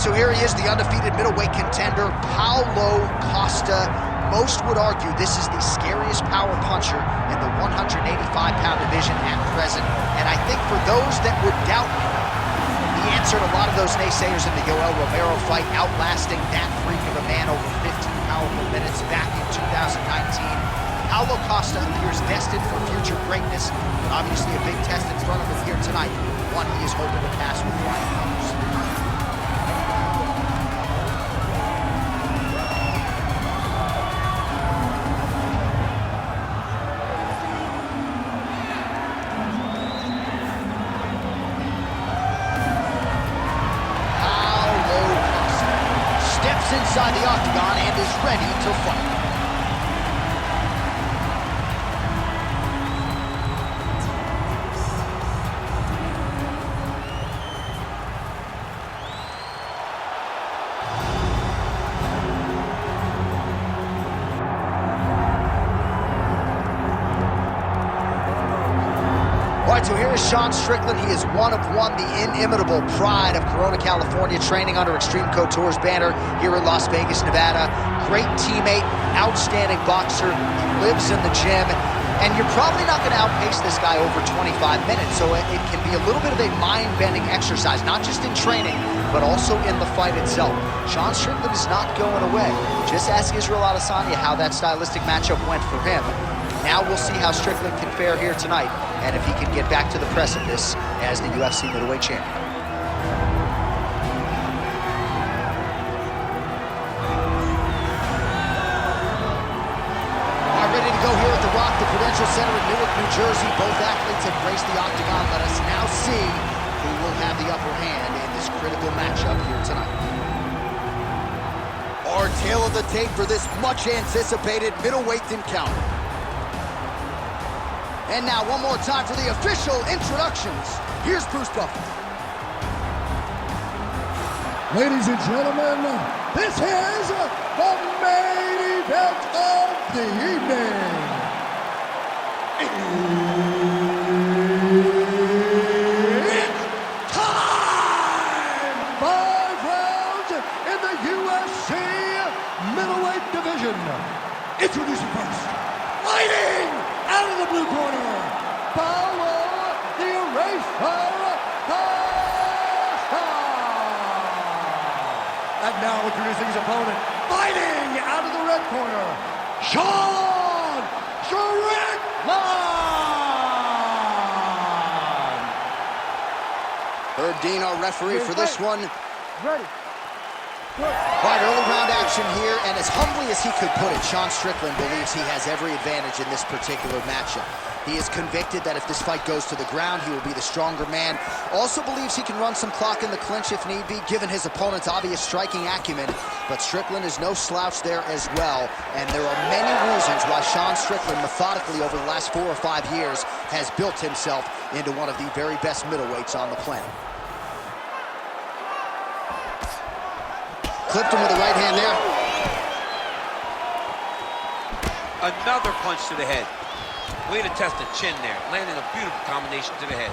right, so here he is, the undefeated middleweight contender, Paulo Costa. Most would argue this is the scariest power puncher in the 185-pound division at present. And I think for those that would doubt me, he answered a lot of those naysayers in the Yoel Romero fight, outlasting that freak of a man over 15 powerful minutes back in 2019. Paulo Costa appears destined for future greatness, but obviously a big test in front of him here tonight, one he is hoping to pass with flying colors. Inside the octagon and is ready to fight. All right, so here is Sean Strickland. He is one of one, the inimitable pride of Corona, California, training under Extreme Couture's banner here in Las Vegas, Nevada. Great teammate, outstanding boxer. He lives in the gym, and you're probably not going to outpace this guy over 25 minutes, so it can be a little bit of a mind-bending exercise, not just in training, but also in the fight itself. Sean Strickland is not going away. Just ask Israel Adesanya how that stylistic matchup went for him. Now we'll see how Strickland can fare here tonight, and if he can get back to the precipice as the UFC middleweight champion. All right, ready to go here at the Rock, the Prudential Center in Newark, New Jersey. Both athletes have graced the octagon. Let us now see who will have the upper hand in this critical matchup here tonight. Our tale of the tape for this much-anticipated middleweight encounter. And now, one more time for the official introductions. Here's Bruce Buffer. Ladies and gentlemen, this is the main event of the evening. It's time! 5 rounds in the UFC middleweight division. Introducing first, fighting out of the blue corner, Paulo the Eraser Costa. And now introducing his opponent, fighting out of the red corner, Sean Strickland. Herb Dean, our referee for this one. Ready. All right, early round action here, and as humbly as he could put it, Sean Strickland believes he has every advantage in this particular matchup. He is convicted that if this fight goes to the ground, he will be the stronger man. Also believes he can run some clock in the clinch if need be, given his opponent's obvious striking acumen. But Strickland is no slouch there as well, and there are many reasons why Sean Strickland, methodically over the last 4 or 5 years, has built himself into one of the very best middleweights on the planet. Clipped him with the right hand there. Another punch to the head. Way to test the chin there. Landing a beautiful combination to the head.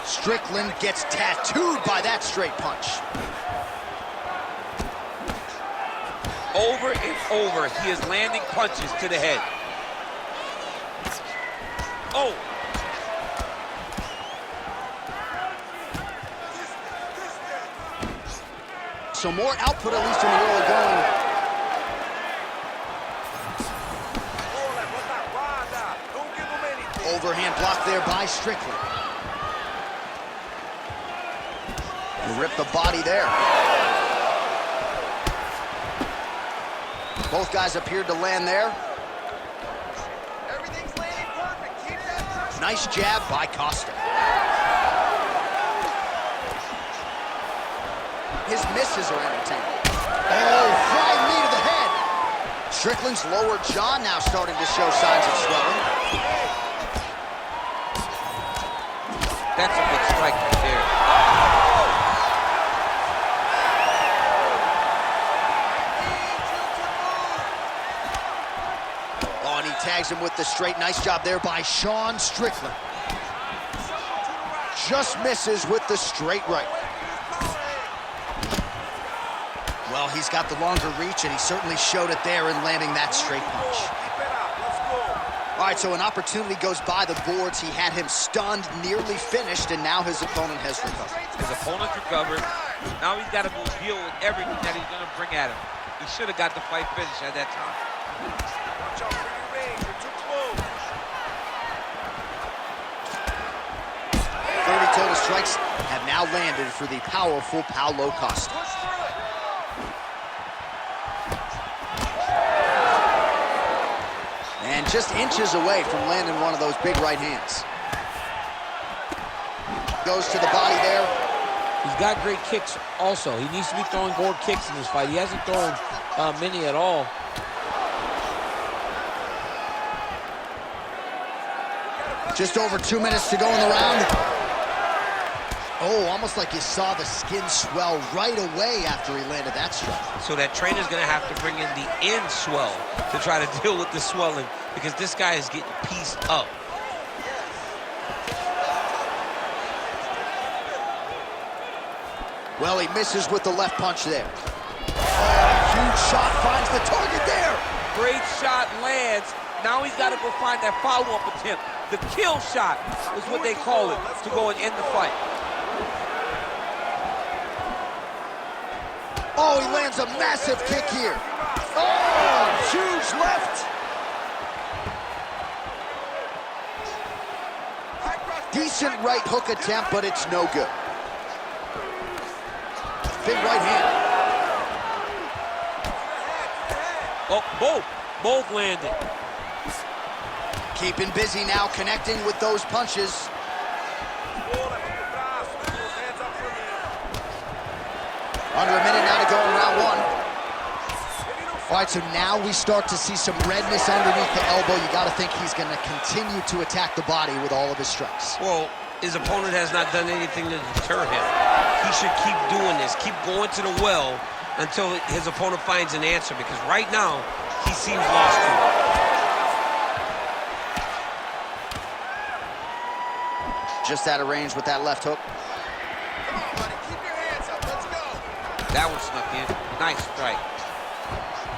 Strickland gets tattooed by that straight punch. Over and over, he is landing punches to the head. Oh! So more output, at least in the early going. Overhand block there by Strickland. And rip the body there. Both guys appeared to land there. Everything's landing perfect. Keep that pressure. Nice jab by Costa. His misses are entertaining. Oh, flying knee to the head. Strickland's lower jaw now starting to show signs of swelling. That's a big strike right there. Oh, and he tags him with the straight. Nice job there by Sean Strickland. Just misses with the straight right. Well, he's got the longer reach, and he certainly showed it there in landing that straight punch. Keep it up. Let's go. All right, so an opportunity goes by the boards. He had him stunned, nearly finished, and now his opponent has recovered. His opponent's recovered. Now he's got to go deal with everything that he's going to bring at him. He should have got the fight finished at that time. Watch out for your range. You're too close. 30 total strikes have now landed for the powerful Paulo Costa. Push through it. And just inches away from landing one of those big right hands. Goes to the body there. He's got great kicks also. He needs to be throwing more kicks in this fight. He hasn't thrown many at all. Just over 2 minutes to go in the round. Oh, almost like you saw the skin swell right away after he landed that strike. So that trainer's going to have to bring in the end swell to try to deal with the swelling, because this guy is getting pieced up. Well, he misses with the left punch there. Oh, huge shot finds the target there. Great shot lands. Now he's got to go find that follow-up attempt. The kill shot is what they call it, to go and end the fight. Oh, he lands a massive kick here. Oh, huge left. Decent right hook attempt, but it's no good. Big right hand. Oh, both landed. Keeping busy now, connecting with those punches. Under a minute now to go in round one. All right, so now we start to see some redness underneath the elbow. You got to think he's going to continue to attack the body with all of his strikes. Well, his opponent has not done anything to deter him. He should keep doing this, keep going to the well until his opponent finds an answer, because right now, he seems lost to it. Just out of range with that left hook. Come on, buddy. Keep your hands up. Let's go. That one snuck in. Nice strike.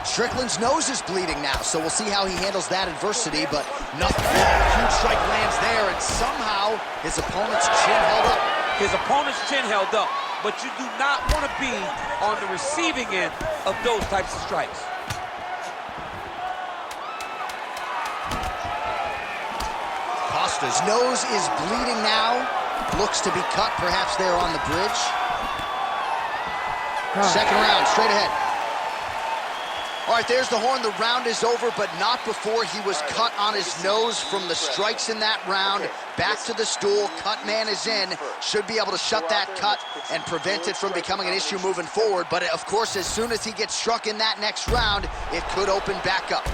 Strickland's nose is bleeding now, so we'll see how he handles that adversity, but nothing. Huge strike lands there, and somehow his opponent's chin held up. His opponent's chin held up, but you do not want to be on the receiving end of those types of strikes. Costa's nose is bleeding now. Looks to be cut, perhaps there on the bridge. Second round, straight ahead. All right, there's the horn. The round is over, but not before he was cut on his nose from the strikes in that round. Back to the stool. Cut man is in. Should be able to shut that cut and prevent it from becoming an issue moving forward. But, of course, as soon as he gets struck in that next round, it could open back up.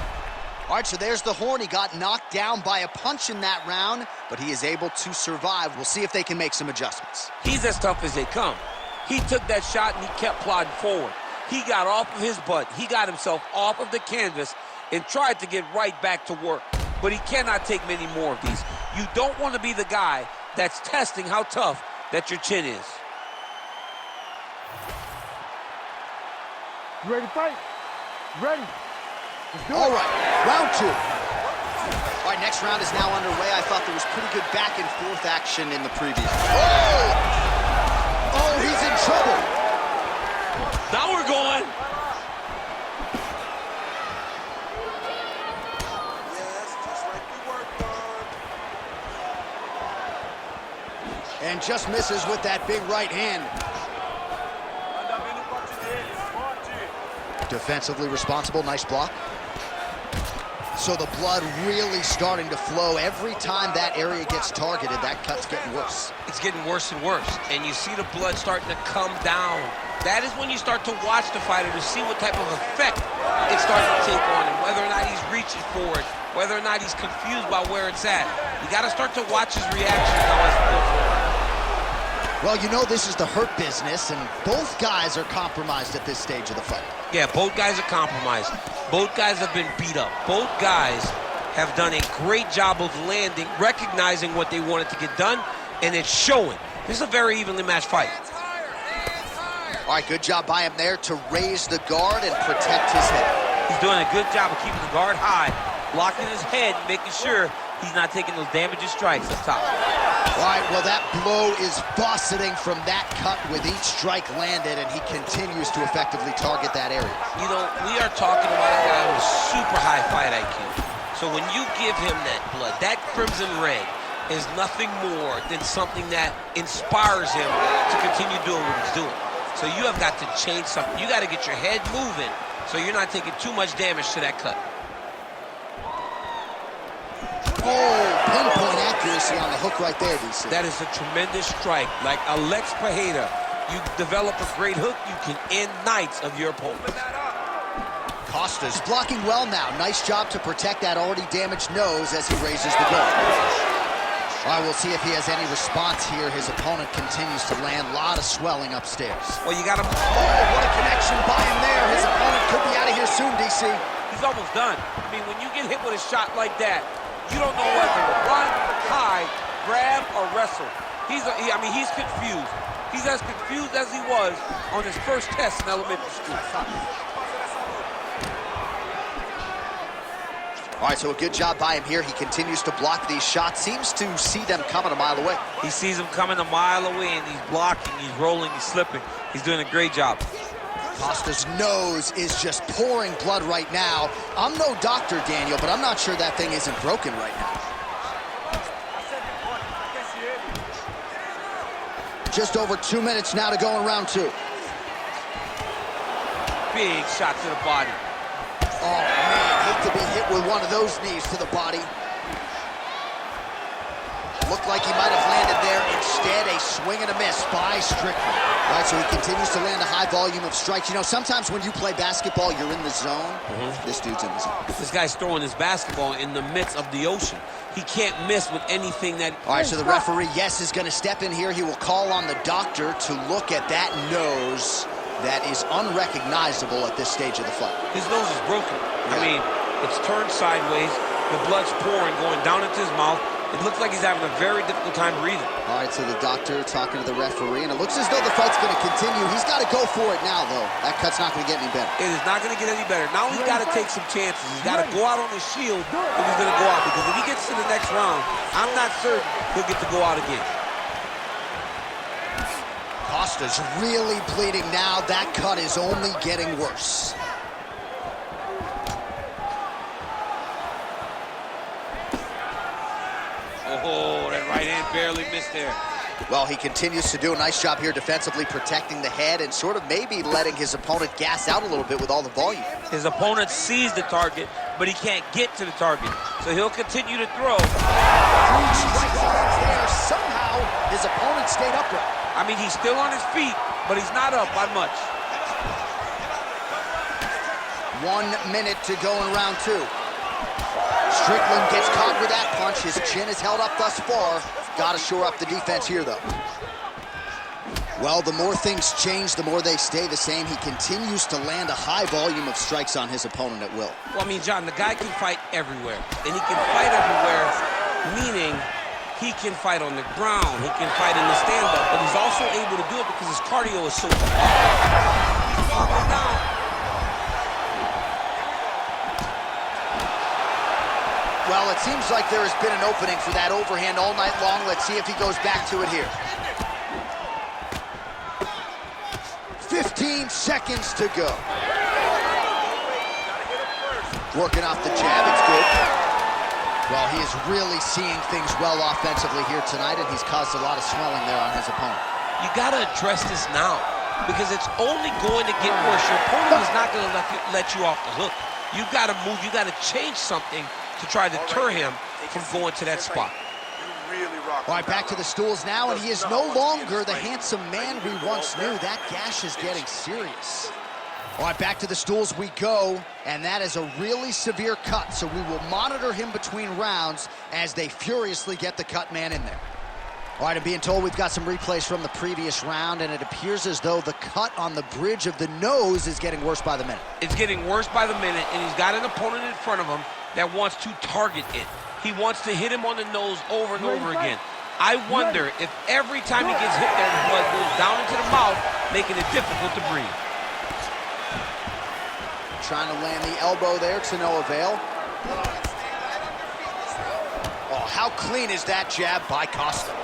All right, so there's the horn. He got knocked down by a punch in that round, but he is able to survive. We'll see if they can make some adjustments. He's as tough as they come. He took that shot and he kept plodding forward. He got off of his butt. He got himself off of the canvas and tried to get right back to work. But he cannot take many more of these. You don't want to be the guy that's testing how tough that your chin is. You ready to fight? Ready. Let's do it. All right, round two. All right, next round is now underway. I thought there was pretty good back and forth action in the previous. Oh! Oh, he's in trouble. Now we're going. Yes, just like we worked on. And just misses with that big right hand. Defensively responsible, nice block. So the blood really starting to flow. Every time that area gets targeted, that cut's getting worse. It's getting worse and worse. And you see the blood starting to come down. That is when you start to watch the fighter to see what type of effect it's starting to take on him, whether or not he's reaching for it, whether or not he's confused by where it's at. You got to start to watch his reaction now as we go forward. Well, you know this is the hurt business, and both guys are compromised at this stage of the fight. Yeah, both guys are compromised. Both guys have been beat up. Both guys have done a great job of landing, recognizing what they wanted to get done, and it's showing. This is a very evenly matched fight. Hands higher, hands higher. All All right, good job by him there to raise the guard and protect his head. He's doing a good job of keeping the guard high, blocking his head, making sure he's not taking those damaging strikes up top. All right, well, that blow is fauceting from that cut with each strike landed, and he continues to effectively target that area. You know, we are talking about a guy with super high fight IQ. So when you give him that blood, that crimson red is nothing more than something that inspires him to continue doing what he's doing. So you have got to change something. You got to get your head moving so you're not taking too much damage to that cut. Oh, pinpoint accuracy on the hook right there, DC. That is a tremendous strike. Like Alex Pajeda, you develop a great hook, you can end nights of your opponent. Costa's blocking well now. Nice job to protect that already damaged nose as he raises the guard. All right, we'll see if he has any response here. His opponent continues to land. A lot of swelling upstairs. Well, you got him. Oh, what a connection by him there. His opponent could be out of here soon, DC. He's almost done. I mean, when you get hit with a shot like that, you don't know whether to run, hide, grab, or wrestle. He's confused. He's as confused as he was on his first test in elementary school. All right, so a good job by him here. He continues to block these shots. Seems to see them coming a mile away. He sees them coming a mile away, and he's blocking, he's rolling, he's slipping. He's doing a great job. Costa's nose is just pouring blood right now. I'm no doctor, Daniel, but I'm not sure that thing isn't broken right now. Just over 2 minutes now to go in round two. Big shot to the body. Oh, man, hate to be hit with one of those knees to the body. Looked like he might have landed there. Instead, a swing and a miss by Strickland. All right, so he continues to land a high volume of strikes. You know, sometimes when you play basketball, you're in the zone. This dude's in the zone. This guy's throwing his basketball in the midst of the ocean. He can't miss with anything that... All right, so the referee, yes, is going to step in here. He will call on the doctor to look at that nose that is unrecognizable at this stage of the fight. His nose is broken. I mean, it's turned sideways. The blood's pouring, going down into his mouth. It looks like he's having a very difficult time breathing. All right, so the doctor talking to the referee, and it looks as though the fight's going to continue. He's got to go for it now, though. That cut's not going to get any better. It is not going to get any better. Now he's got to take some chances. He's got to go out on his shield if he's going to go out, because if he gets to the next round, I'm not certain he'll get to go out again. Costa's really bleeding now. That cut is only getting worse. Oh, that right hand barely missed there. Well, he continues to do a nice job here defensively protecting the head and sort of maybe letting his opponent gas out a little bit with all the volume. His opponent sees the target, but he can't get to the target. So he'll continue to throw. 3 strikes there. Somehow, his opponent stayed upright. I mean, he's still on his feet, but he's not up by much. 1 minute to go in round two. Strickland gets caught with that punch. His chin is held up thus far. Got to shore up the defense here, though. Well, the more things change, the more they stay the same. He continues to land a high volume of strikes on his opponent at will. Well, I mean, John, the guy can fight everywhere. And he can fight everywhere, meaning he can fight on the ground. He can fight in the stand-up. But he's also able to do it because his cardio is so tough. He's falling down. Well, it seems like there has been an opening for that overhand all night long. Let's see if he goes back to it here. 15 seconds to go. Working off the jab, it's good. Well, he is really seeing things well offensively here tonight, and he's caused a lot of swelling there on his opponent. You got to address this now, because it's only going to get worse. Your opponent is not going to let you off the hook. You've got to move. You've got to change something to try to deter him from going to that spot. All right, back to the stools now, and he is no longer the handsome man we once knew. That gash is getting serious. All right, back to the stools we go, and that is a really severe cut, so we will monitor him between rounds as they furiously get the cut man in there. All right, I'm being told we've got some replays from the previous round, and it appears as though the cut on the bridge of the nose is getting worse by the minute. It's getting worse by the minute, and he's got an opponent in front of him that wants to target it. He wants to hit him on the nose over and over again. I wonder if every time he gets hit there, the blood goes down into the mouth, making it difficult to breathe. Trying to land the elbow there to no avail. Oh, how clean is that jab by Costa?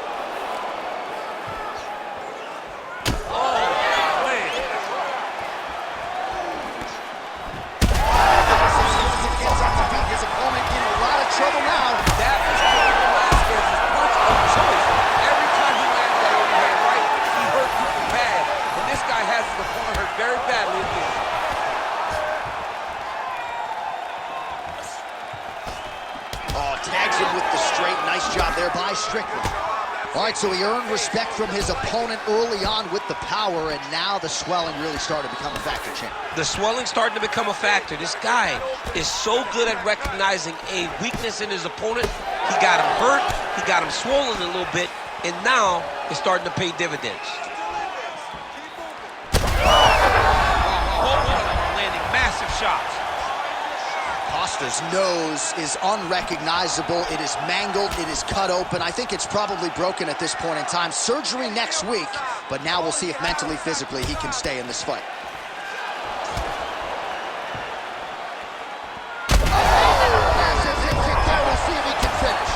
Trouble now. That was Velasquez's punch of choice. Every time he landed that overhand right, he hurt people bad. And this guy has his opponent hurt very badly again. Oh, tags him with the straight. Nice job there by Strickland. All right, so he earned respect from his opponent early on with the power, and now the swelling really started to become a factor, champ. The swelling's starting to become a factor. This guy is so good at recognizing a weakness in his opponent. He got him hurt, he got him swollen a little bit, and now it's starting to pay dividends. Landing massive shots. Costa's nose is unrecognizable. It is mangled. It is cut open. I think it's probably broken at this point in time. Surgery next week, but now we'll see if mentally, physically, he can stay in this fight. We'll see if he can finish.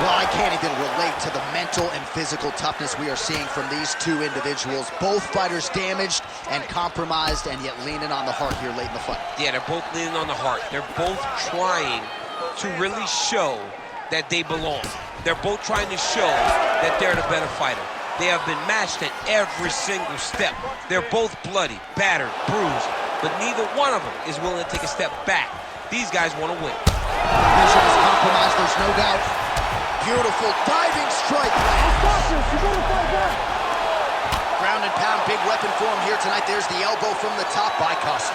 Well, I can't even relate to the mental and physical toughness we are seeing from these two individuals. Both fighters damaged and compromised, and yet leaning on the heart here late in the fight. Yeah, they're both leaning on the heart. They're both trying to really show that they belong. They're both trying to show that they're the better fighter. They have been matched at every single step. They're both bloody, battered, bruised, but neither one of them is willing to take a step back. These guys want to win. Vision is compromised, there's no doubt. Beautiful diving strike. Ground and pound, big weapon for him here tonight. There's the elbow from the top by Costa.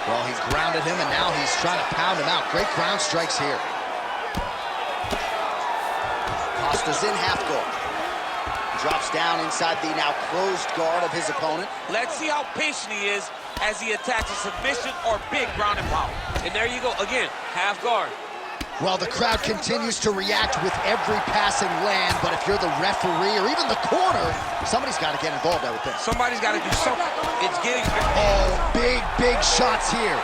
Well, he grounded him, and now he's trying to pound him out. Great ground strikes here. Costa's in half guard. Drops down inside the now closed guard of his opponent. Let's see how patient he is as he attacks a submission or big ground and pound. And there you go, again, half guard. Well, the crowd continues to react with every passing land, but if you're the referee or even the corner, somebody's got to get involved, I would think. Somebody's got to do something. It's getting... Oh, big shots here.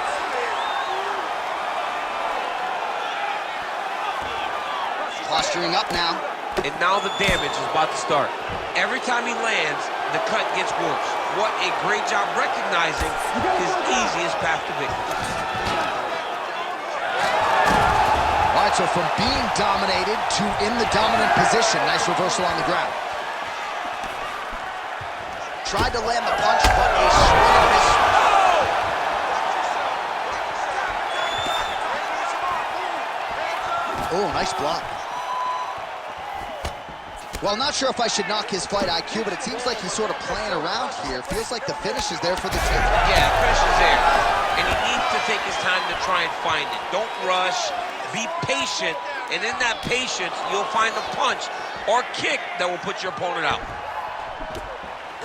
Posturing up now. And now the damage is about to start. Every time he lands, the cut gets worse. What a great job recognizing his easiest path to victory. All right, so from being dominated to in the dominant position. Nice reversal on the ground. Tried to land the punch, but a swing and miss. Oh, nice block. Well, not sure if I should knock his fight IQ, but it seems like he's sort of playing around here. Feels like the finish is there for the team. Yeah, the finish is there. And he needs to take his time to try and find it. Don't rush. Be patient. And in that patience, you'll find a punch or kick that will put your opponent out.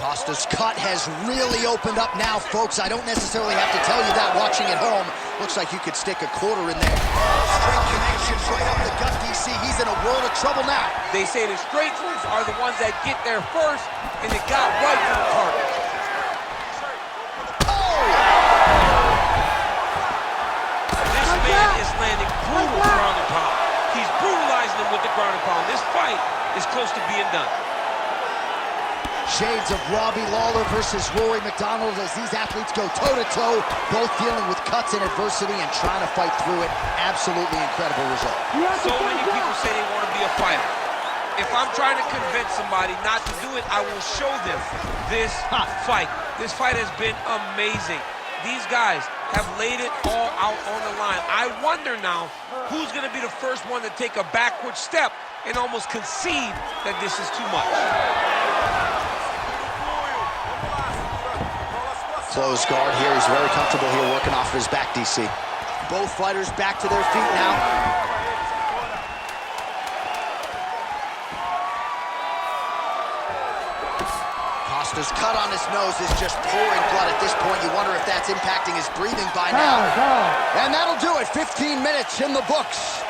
Costa's cut has really opened up now, folks. I don't necessarily have to tell you that watching at home. Looks like you could stick a quarter in there. Straight connection right up the gut, DC. He's in a world of trouble now. They say the straight ones are the ones that get there first, and it got right to the target. Oh! This man is landing brutal ground and pound. He's brutalizing him with the ground and pound. This fight is close to being done. Shades of Robbie Lawler versus Rory McDonald as these athletes go toe-to-toe, both dealing with cuts and adversity and trying to fight through it. Absolutely incredible result. So many people say they want to be a fighter. If I'm trying to convince somebody not to do it, I will show them this fight. This fight has been amazing. These guys have laid it all out on the line. I wonder now who's going to be the first one to take a backward step and almost concede that this is too much. Close guard here. He's very comfortable here working off of his back, DC. Both fighters back to their feet now. Costa's cut on his nose is just pouring blood at this point. You wonder if that's impacting his breathing by now. And that'll do it. 15 minutes in the books.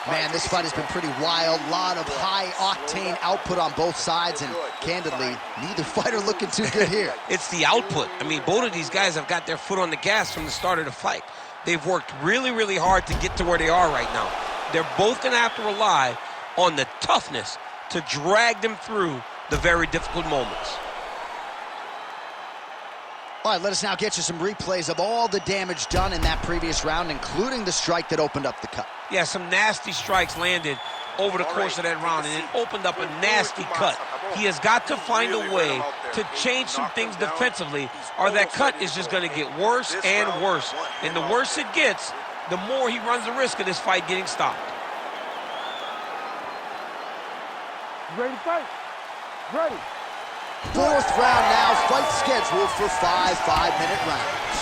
Man, this fight has been pretty wild. Lot of high-octane output on both sides, and candidly, neither fighter looking too good here. It's the output. I mean, both of these guys have got their foot on the gas from the start of the fight. They've worked really, really hard to get to where they are right now. They're both going to have to rely on the toughness to drag them through the very difficult moments. All right, let us now get you some replays of all the damage done in that previous round, including the strike that opened up the cut. Yeah, some nasty strikes landed over the course of that round, and it opened up a nasty cut. He has got to find a way to change some things defensively, or that cut is just going to get worse and worse. And the worse it gets, the more he runs the risk of this fight getting stopped. Ready to fight? Ready. Fourth round now, fight scheduled for 5 5-minute rounds.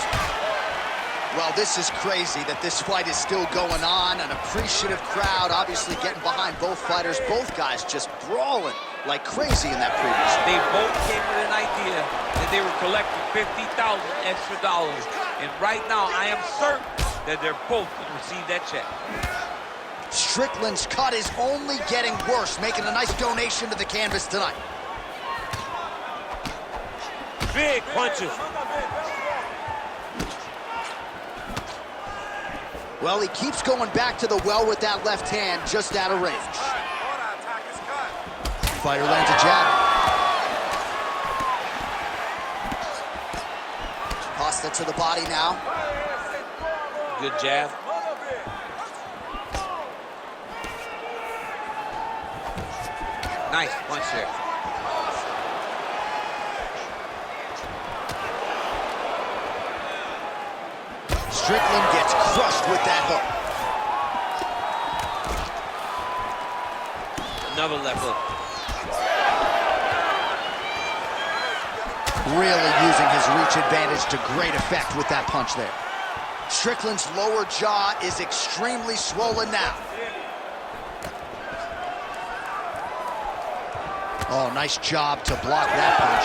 Well, this is crazy that this fight is still going on. An appreciative crowd obviously getting behind both fighters. Both guys just brawling like crazy in that previous round. They both came with an idea that they were collecting $50,000 extra dollars. And right now, I am certain that they're both going to receive that check. Strickland's cut is only getting worse, making a nice donation to the canvas tonight. Big punches. Well, he keeps going back to the well with that left hand, just out of range. Fighter lands a jab. Costa to the body now. Good jab. Nice punch there. Strickland gets crushed with that hook. Another left hook. Really using his reach advantage to great effect with that punch there. Strickland's lower jaw is extremely swollen now. Oh, nice job to block that punch.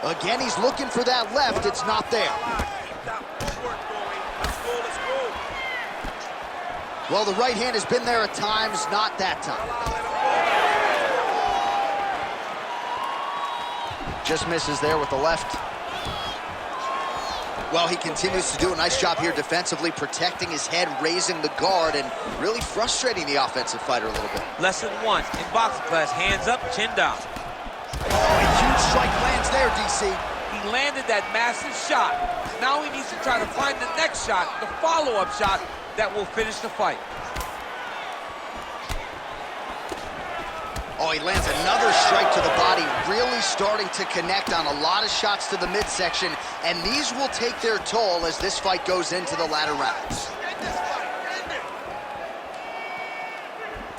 Again, he's looking for that left. It's not there. Well, the right hand has been there at times, not that time. Just misses there with the left. Well, he continues to do a nice job here defensively, protecting his head, raising the guard, and really frustrating the offensive fighter a little bit. Lesson 1 in boxing class, hands up, chin down. Oh, a huge strike lands there, DC. He landed that massive shot. Now he needs to try to find the next shot, the follow-up shot that will finish the fight. Oh, he lands another strike to the body, really starting to connect on a lot of shots to the midsection, and these will take their toll as this fight goes into the latter rounds.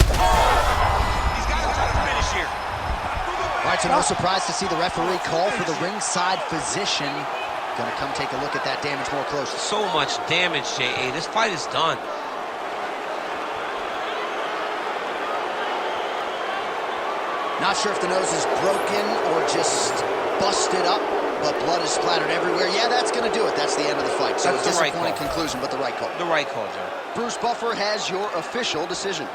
He's got to try to finish here. All right, so no surprise to see the referee call for the ringside physician. Gonna come take a look at that damage more closely. So much damage, J.A. This fight is done. Not sure if the nose is broken or just busted up, but blood is splattered everywhere. Yeah, that's going to do it. That's the end of the fight. So That's a the right disappointing call. conclusion, but the right call. The right call, Joe. Bruce Buffer has your official decision.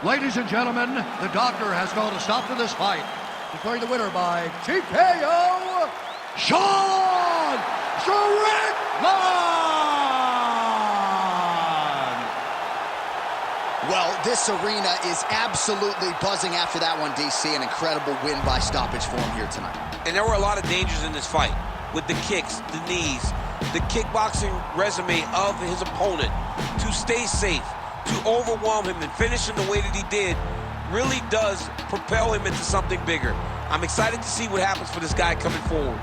Ladies and gentlemen, the doctor has called a stop to this fight, declaring the winner by TKO, Sean Strickland! Well, this arena is absolutely buzzing after that one, DC. An incredible win by stoppage for him here tonight. And there were a lot of dangers in this fight with the kicks, the knees, the kickboxing resume of his opponent. To stay safe, to overwhelm him and finish him the way that he did really does propel him into something bigger. I'm excited to see what happens for this guy coming forward.